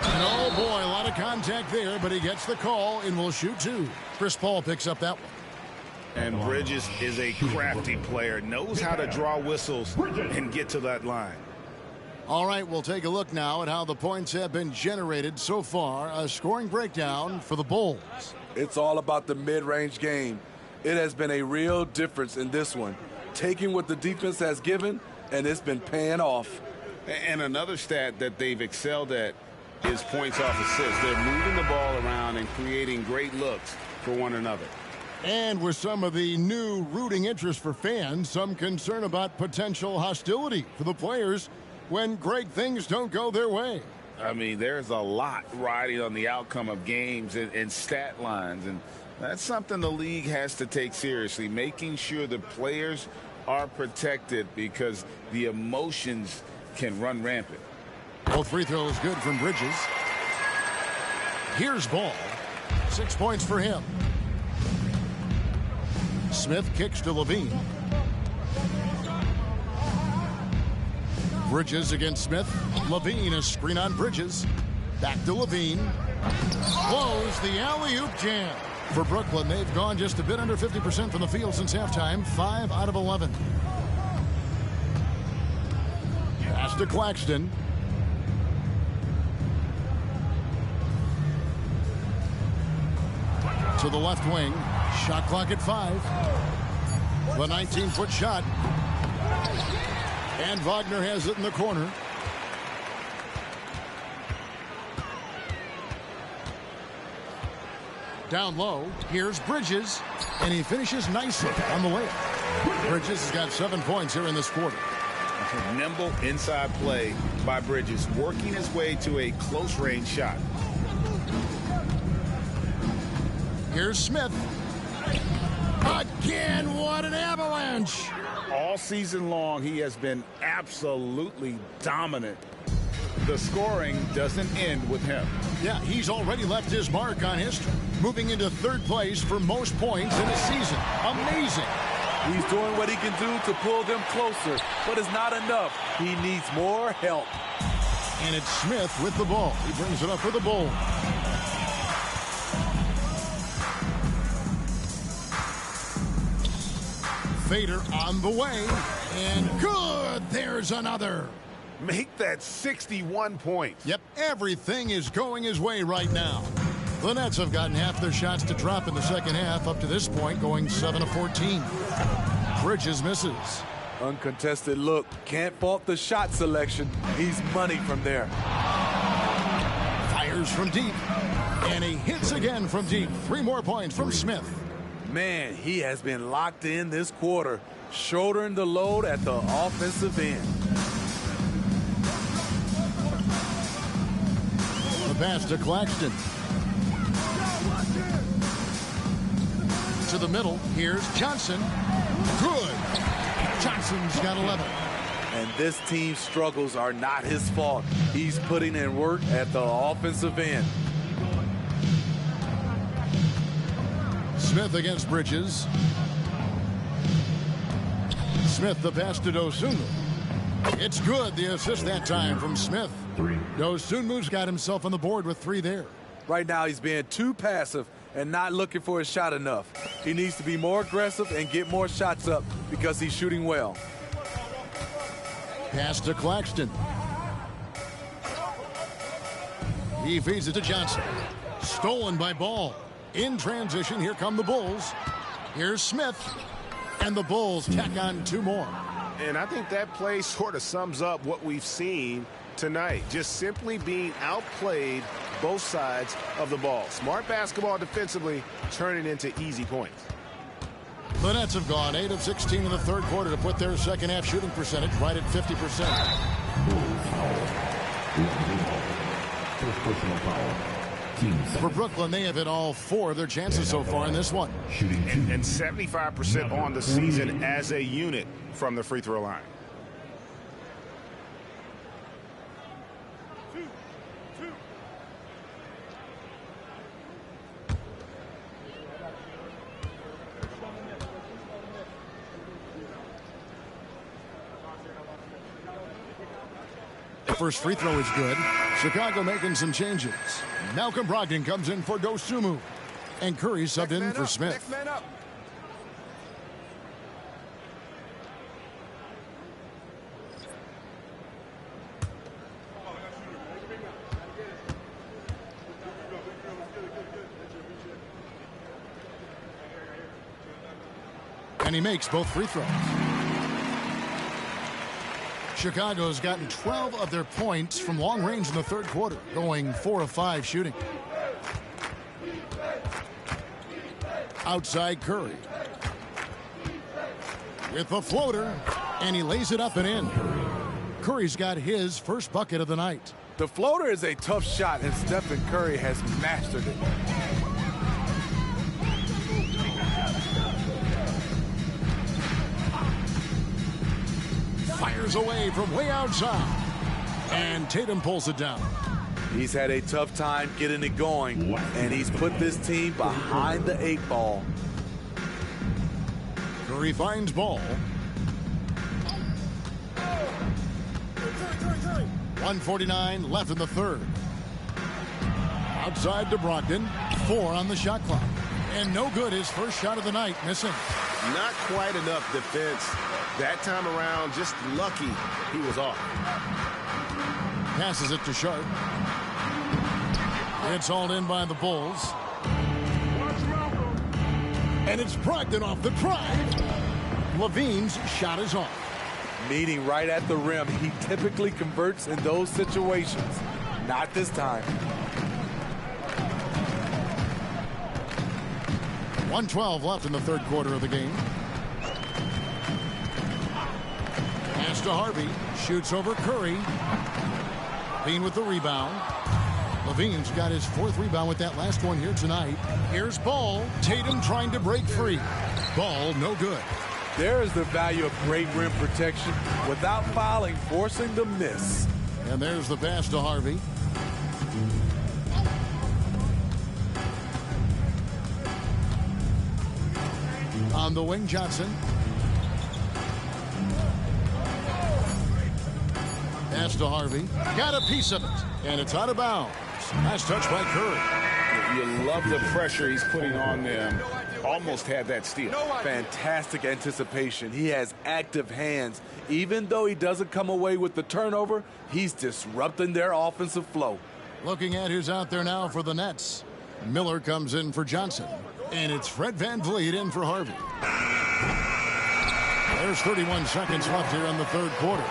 And oh boy, a lot of contact there, but he gets the call and will shoot 2. Chris Paul picks up that one. And Bridges is a crafty player, knows how to draw whistles and get to that line. All right, we'll take a look now at how the points have been generated so far. A scoring breakdown for the Bulls. It's all about the mid-range game. It has been a real difference in this one. Taking what the defense has given, and it's been paying off. And another stat that they've excelled at is points off assists. They're moving the ball around and creating great looks for one another. And with some of the new rooting interest for fans, some concern about potential hostility for the players when great things don't go their way. I mean, there's a lot riding on the outcome of games and stat lines, and that's something the league has to take seriously, making sure the players are protected because the emotions can run rampant. Both free throws good from Bridges. Here's Ball. 6 points for him. Smith kicks to Levine. Bridges against Smith. Levine, a screen on Bridges. Back to Levine. Blows the alley-oop jam. For Brooklyn, they've gone just a bit under 50% from the field since halftime. 5 out of 11. Pass to Claxton. To the left wing. Shot clock at 5. The 19-foot shot. And Wagner has it in the corner. Down low, here's Bridges, and he finishes nicely on the layup. Bridges has got 7 points here in this quarter. Nimble inside play by Bridges, working his way to a close-range shot. Here's Smith. Again, what an avalanche! All season long, he has been absolutely dominant. The scoring doesn't end with him. Yeah, he's already left his mark on history, moving into 3rd place for most points in a season. Amazing. He's doing what he can do to pull them closer, but it's not enough. He needs more help. And it's Smith with the ball. He brings it up for the Bulls. Fader on the way, and good, there's another. Make that 61 points. Yep, everything is going his way right now. The Nets have gotten half their shots to drop in the second half, up to this point going 7 of 14. Bridges misses. Uncontested look, can't fault the shot selection. He's money from there. Fires from deep, and he hits again from deep. 3 more points from Smith. Man, he has been locked in this quarter, shouldering the load at the offensive end. The pass to Claxton. To the middle, here's Johnson. Good. Johnson's got 11. And this team's struggles are not his fault. He's putting in work at the offensive end. Smith against Bridges. Smith the pass to Dosunmu. It's good, the assist that time from Smith. Dosunmu's got himself on the board with 3 there. Right now he's being too passive and not looking for his shot enough. He needs to be more aggressive and get more shots up because he's shooting well. Pass to Claxton. He feeds it to Johnson. Stolen by Ball. In transition, here come the Bulls. Here's Smith. And the Bulls tack on 2 more. And I think that play sort of sums up what we've seen tonight. Just simply being outplayed both sides of the ball. Smart basketball defensively, turning into easy points. The Nets have gone 8 of 16 in the 3rd quarter to put their second half shooting percentage right at 50%. First personal foul. For Brooklyn, they have hit all 4 of their chances so far in this one. And 75% on the season as a unit from the free throw line. The first free throw is good. Chicago making some changes. Malcolm Brogdon comes in for Dosunmu. And Curry subbed in for Smith. Next man up. And he makes both free throws. Chicago's gotten 12 of their points from long range in the third quarter, going 4 of 5 shooting. Outside Curry. With the floater, and he lays it up and in. Curry's got his first bucket of the night. The floater is a tough shot, and Stephen Curry has mastered it. Fires away from way outside. And Tatum pulls it down. He's had a tough time getting it going, and he's put this team behind the 8 ball. Curry finds Ball. 1:49 left in the third. Outside to Brogdon. 4 on the shot clock. And no good, his first shot of the night, missing. Not quite enough defense. That time around, just lucky he was off. Passes it to Sharp. It's hauled in by the Bulls. And it's Brogdon off the drive. Levine's shot is off. Meeting right at the rim, he typically converts in those situations. Not this time. 1:12 left in the third quarter of the game. Pass to Harvey. Shoots over Curry. Levine with the rebound. Levine's got his 4th rebound with that last one here tonight. Here's Ball. Tatum trying to break free. Ball no good. There is the value of great rim protection without fouling, forcing the miss. And there's the pass to Harvey. On the wing, Johnson. Pass to Harvey. Got a piece of it. And it's out of bounds. Nice touch by Curry. You love the pressure he's putting on them. Almost had that steal. Fantastic anticipation. He has active hands. Even though he doesn't come away with the turnover, he's disrupting their offensive flow. Looking at who's out there now for the Nets. Miller comes in for Johnson. And it's Fred VanVleet in for Harvey. There's 31 seconds left here in the third quarter.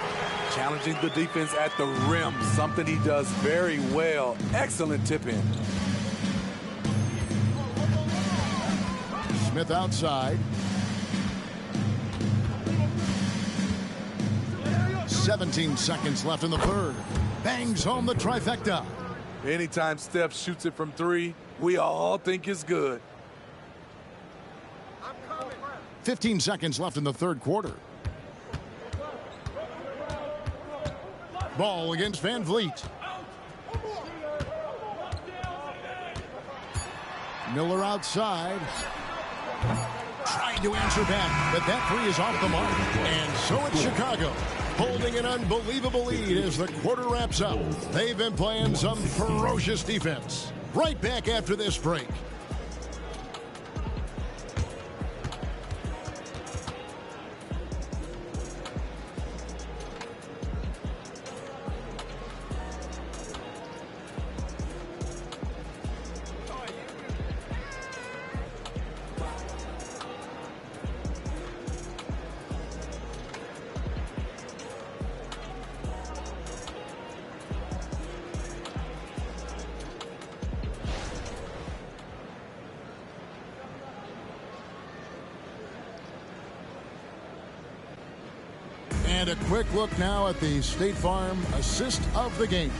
Challenging the defense at the rim, something he does very well. Excellent tip in. Smith outside. 17 seconds left in the third. Bangs home the trifecta. Anytime Steph shoots it from 3, we all think it's good. 15 seconds left in the third quarter. Ball against VanVleet. Miller outside. Trying to answer back, but that 3 is off the mark. And so it's Chicago, holding an unbelievable lead as the quarter wraps up. They've been playing some ferocious defense. Right back after this break. And a quick look now at the State Farm assist of the game.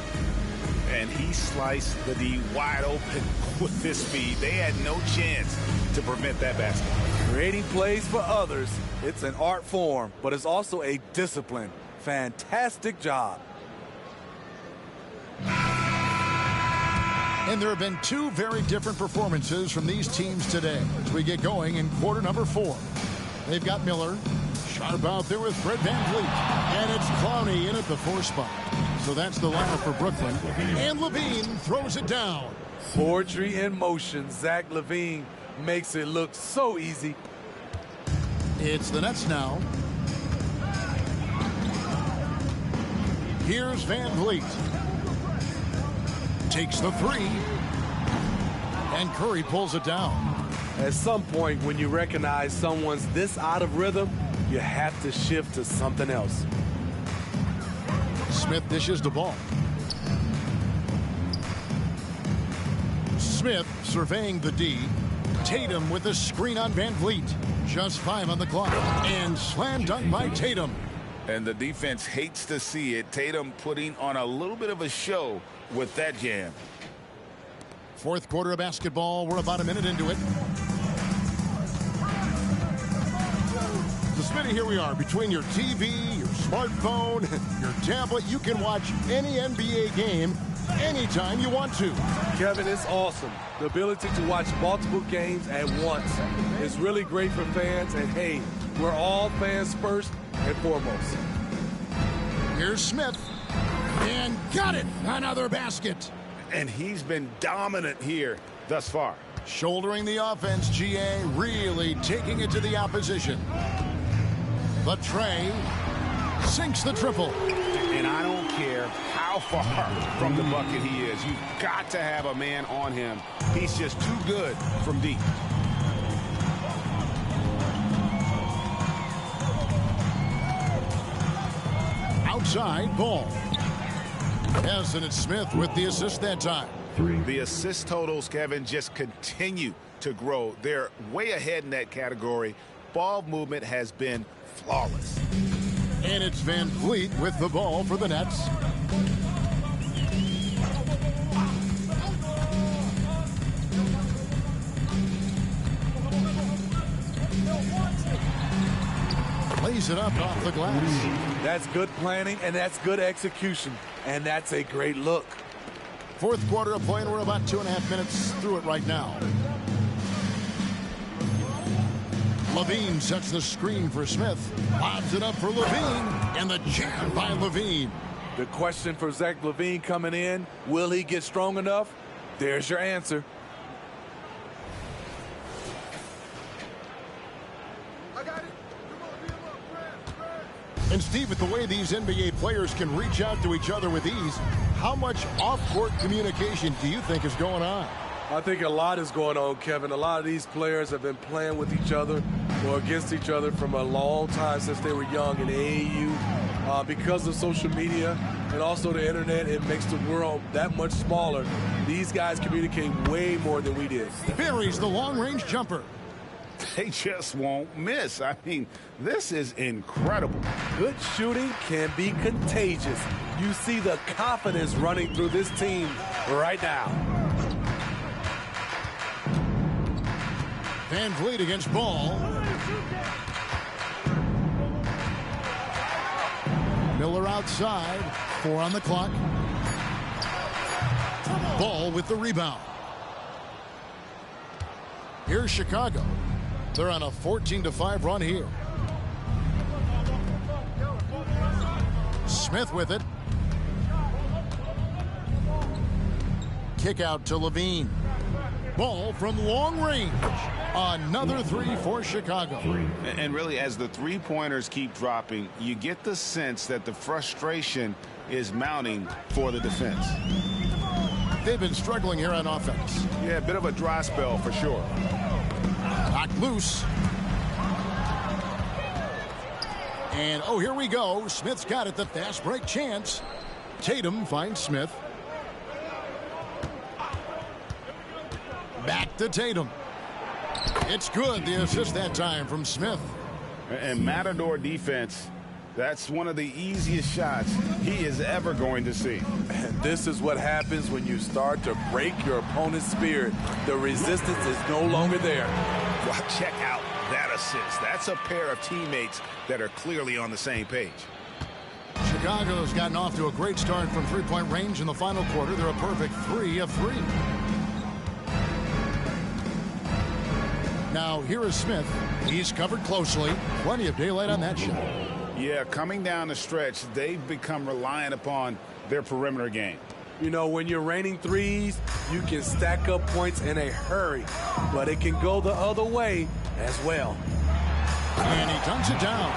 And he sliced the D wide open with this speed. They had no chance to prevent that basket. Creating plays for others, it's an art form, but it's also a discipline. Fantastic job. And there have been 2 very different performances from these teams today as we get going in quarter number 4. They've got Miller. Sharp out there with Fred VanVleet. And it's Clowney in at the 4 spot. So that's the lineup for Brooklyn. And Levine throws it down. Poetry in motion. Zach LaVine makes it look so easy. It's the Nets now. Here's VanVleet. Takes the 3. And Curry pulls it down. At some point, when you recognize someone's this out of rhythm, you have to shift to something else. Smith dishes the ball. Smith surveying the D. Tatum with the screen on Van Vliet. Just 5 on the clock. And slam dunk by Tatum. And the defense hates to see it. Tatum putting on a little bit of a show with that jam. Fourth quarter of basketball. We're about a minute into it. So, Smitty, here we are. Between your TV, your smartphone, your tablet, you can watch any NBA game anytime you want to. Kevin, it's awesome. The ability to watch multiple games at once is really great for fans. And, hey, we're all fans first and foremost. Here's Smith. And got it. Another basket. And he's been dominant here thus far. Shouldering the offense, GA really taking it to the opposition. The tray sinks the triple. And I don't care how far from the bucket he is. You've got to have a man on him. He's just too good from deep. Outside ball. Yes, and it's Smith with the assist that time. The assist totals, Kevin, just continue to grow. They're way ahead in that category. Ball movement has been flawless. And it's Van Vliet with the ball for the Nets. Lays it up off the glass. That's good planning, and that's good execution. And that's a great look. Fourth quarter of play, and we're about 2.5 minutes through it right now. Levine sets the screen for Smith. Lobs it up for Levine, and the jam by Levine. The question for Zach Levine coming in, will he get strong enough? There's your answer. And Steve, with the way these NBA players can reach out to each other with ease, how much off-court communication do you think is going on? I think a lot is going on, Kevin. A lot of these players have been playing with each other or against each other from a long time since they were young in AAU. Because of social media and also the internet, it makes the world that much smaller. These guys communicate way more than we did. Buries the long-range jumper. They just won't miss. I mean, this is incredible. Good shooting can be contagious. You see the confidence running through this team right now. Van Vliet against Ball. Miller outside. 4 on the clock. Ball with the rebound. Here's Chicago. They're on a 14-5 run here. Smith with it. Kick out to Levine. Ball from long range. Another 3 for Chicago. And really, as the three-pointers keep dropping, you get the sense that the frustration is mounting for the defense. They've been struggling here on offense. Yeah, a bit of a dry spell for sure. Knocked loose. And, oh, here we go. Smith's got it, the fast break chance. Tatum finds Smith. Back to Tatum. It's good, the assist that time from Smith. And Matador defense, that's one of the easiest shots he is ever going to see. And this is what happens when you start to break your opponent's spirit. The resistance is no longer there. Well, check out that assist. That's a pair of teammates that are clearly on the same page. Chicago's gotten off to a great start from three-point range in the final quarter. They're a perfect 3 of 3. Now, here is Smith. He's covered closely. Plenty of daylight on that shot. Yeah, coming down the stretch, they've become reliant upon their perimeter game. You know, when you're raining threes, you can stack up points in a hurry, but it can go the other way as well. And he dunks it down.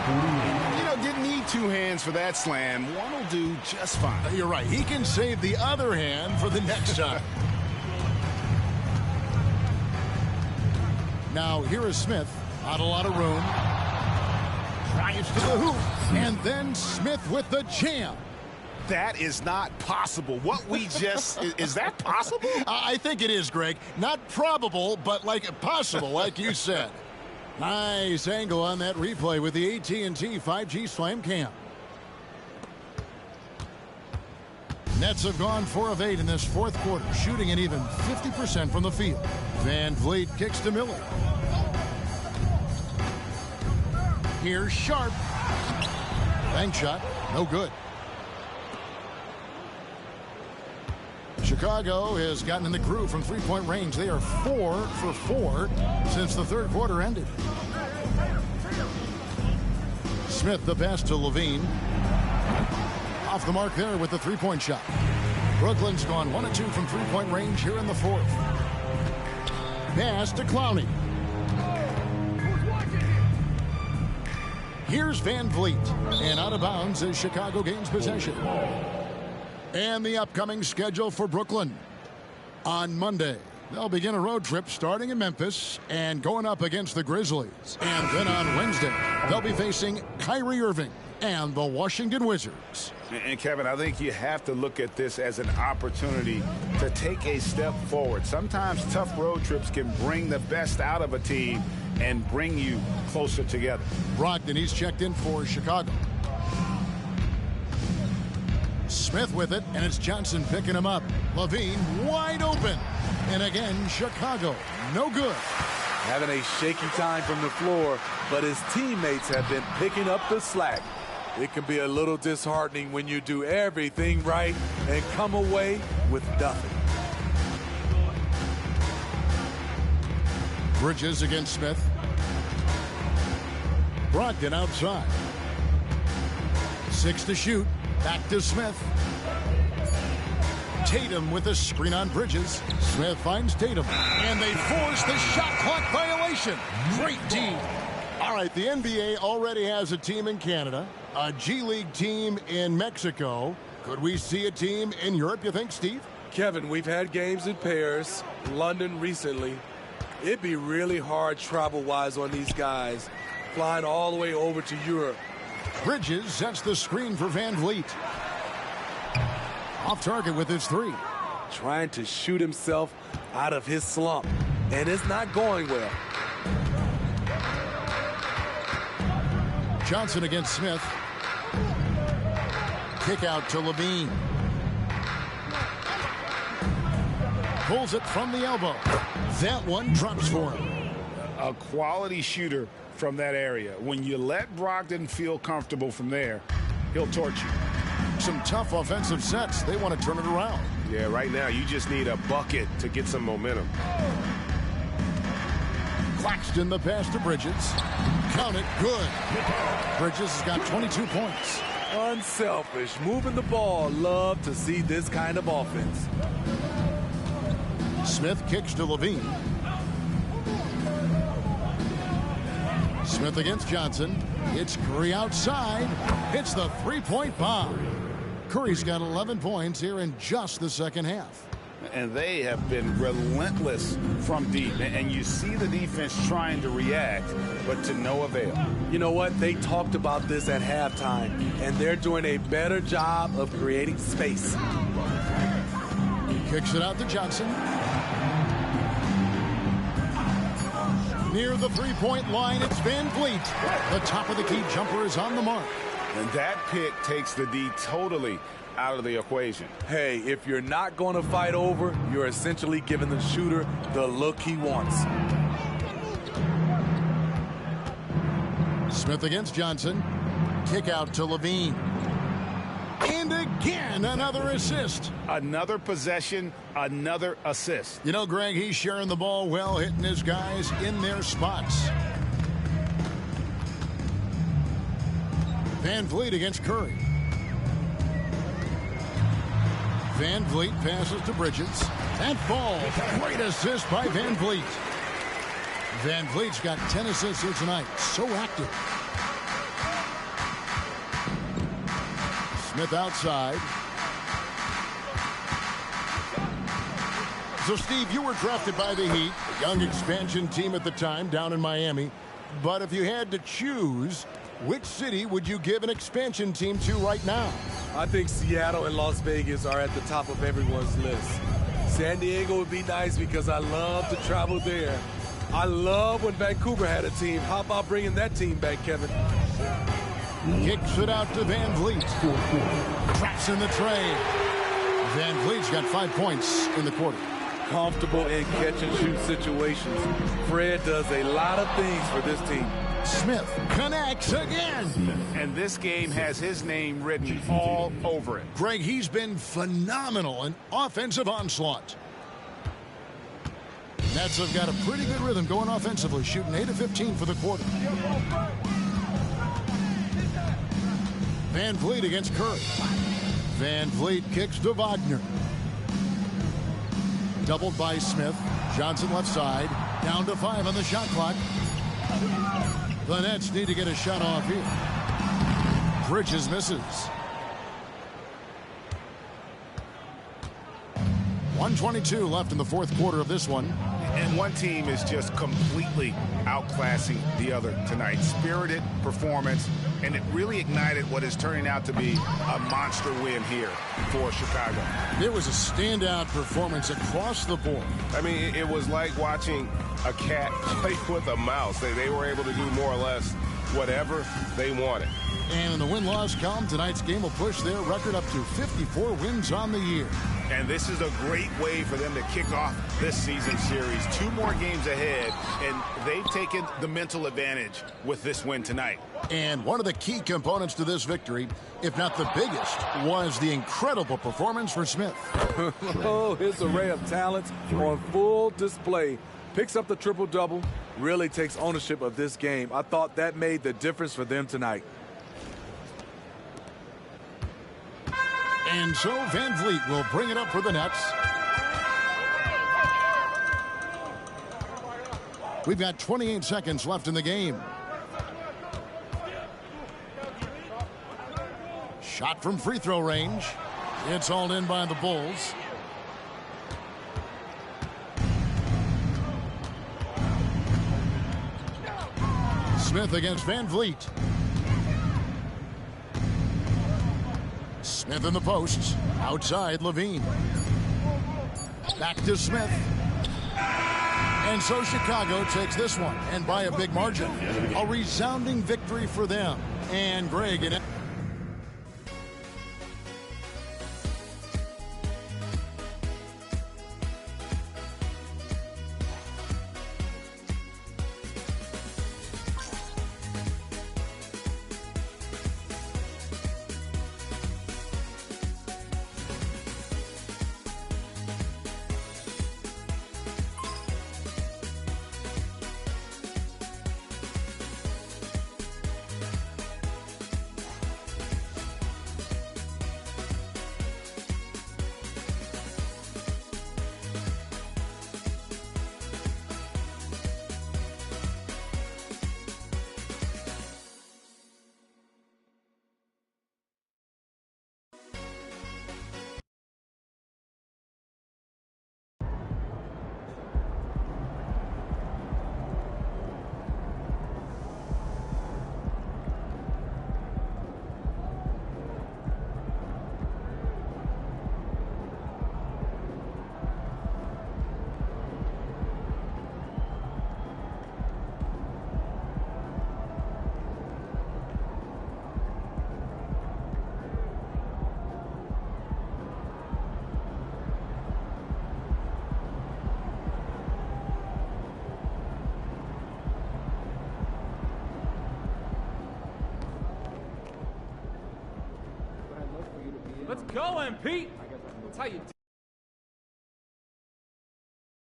You know, didn't need 2 hands for that slam. One will do just fine. You're right. He can save the other hand for the next time. Now, here is Smith. Not a lot of room. Drives to the hoop. And then Smith with the jam. That is not possible. What we just, is that possible? I think it is, Greg. Not probable, but like possible, like you said. Nice angle on that replay with the AT&T 5G Slam Cam. Nets have gone 4 of 8 in this fourth quarter, shooting an even 50% from the field. Van Vliet kicks to Miller. Here's Sharp. Bank shot, no good. Chicago has gotten in the groove from three-point range. They are 4 for 4 since the third quarter ended. Smith the pass to Levine. Off the mark there with the three-point shot. Brooklyn's gone 1 of 2 from three-point range here in the fourth. Pass to Clowney. Here's Van Vliet. And out of bounds as Chicago gains possession. And the upcoming schedule for Brooklyn. On Monday, they'll begin a road trip starting in Memphis and going up against the Grizzlies. And then on Wednesday, they'll be facing Kyrie Irving and the Washington Wizards. And Kevin, I think you have to look at this as an opportunity to take a step forward. Sometimes tough road trips can bring the best out of a team and bring you closer together. Brogdon, he's checked in for Chicago. Smith with it, and it's Johnson picking him up. Levine wide open. And again, Chicago, no good. Having a shaky time from the floor, but his teammates have been picking up the slack. It can be a little disheartening when you do everything right and come away with nothing. Bridges against Smith. Brogdon outside. 6 to shoot. Back to Smith. Tatum with a screen on Bridges. Smith finds Tatum. And they force the shot clock violation. Great team. All right, the NBA already has a team in Canada, a G League team in Mexico. Could we see a team in Europe, you think, Steve? Kevin, we've had games in Paris, London recently. It'd be really hard travel-wise on these guys, flying all the way over to Europe. Bridges sets the screen for Van Vliet. Off target with his three. Trying to shoot himself out of his slump, and it's not going well. Johnson against Smith. Kick out to Levine. Pulls it from the elbow. That one drops for him. A quality shooter from that area. When you let Brogdon feel comfortable from there, he'll torch you. Some tough offensive sets. They want to turn it around. Yeah, right now you just need a bucket to get some momentum. Claxton the pass to Bridges. Count it, good. Bridges has got 22 points. Unselfish, moving the ball. Love to see this kind of offense. Smith kicks to Levine. Smith against Johnson. It's Curry outside. Hits the three-point bomb. Curry's got 11 points here in just the second half. And they have been relentless from deep. And you see the defense trying to react, but to no avail. You know what? They talked about this at halftime, and they're doing a better job of creating space. Kicks it out to Johnson. Near the three-point line, it's Van Vliet. The top of the key jumper is on the mark. And that pick takes the D totally out of the equation. Hey, if you're not going to fight over, you're essentially giving the shooter the look he wants. Smith against Johnson. Kick out to Levine. And again, another assist. Another possession, another assist. You know, Greg, he's sharing the ball well, hitting his guys in their spots. Van Vliet against Curry. Van Vliet passes to Bridges. That ball, great assist by Van Vliet. Van Vliet's got 10 assists here tonight. So active. Smith outside. So, Steve, you were drafted by the Heat, a young expansion team at the time down in Miami. But if you had to choose, Which city would you give an expansion team to right now? I think Seattle and Las Vegas are at the top of everyone's list. San Diego would be nice because I love to travel there. I love when Vancouver had a team. How about bringing that team back, Kevin? Kicks it out to Van Vliet. Traps in the tray. Van Vliet's got 5 points in the quarter. Comfortable in catch-and-shoot situations. Fred does a lot of things for this team. Smith connects again. And this game has his name written all over it. Greg, he's been phenomenal in offensive onslaught. Nets have got a pretty good rhythm going offensively, shooting 8 of 15 for the quarter. Van Vliet against Curry. Van Vliet kicks to Wagner. Doubled by Smith. Johnson left side. Down to 5 on the shot clock. The Nets need to get a shot off here. Bridges misses. 1:22 left in the fourth quarter of this one. And one team is just completely outclassing the other tonight. Spirited performance, and it really ignited what is turning out to be a monster win here for Chicago. It was a standout performance across the board. I mean, it was like watching a cat play with a mouse. They were able to do more or less whatever they wanted. And in the win-loss column, tonight's game will push their record up to 54 wins on the year. And this is a great way for them to kick off this season series. 2 more games ahead, and they've taken the mental advantage with this win tonight. And one of the key components to this victory, if not the biggest, was the incredible performance for Smith. Oh, his array of talents on full display. Picks up the triple-double, really takes ownership of this game. I thought that made the difference for them tonight. And so Van Vliet will bring it up for the Nets. We've got 28 seconds left in the game. Shot from free throw range. It's hauled in by the Bulls. Smith against Van Vliet. Smith in the posts. Outside, Levine. Back to Smith. And so Chicago takes this one, and by a big margin. A resounding victory for them. And Greg in it. Let's go, MP. That's how you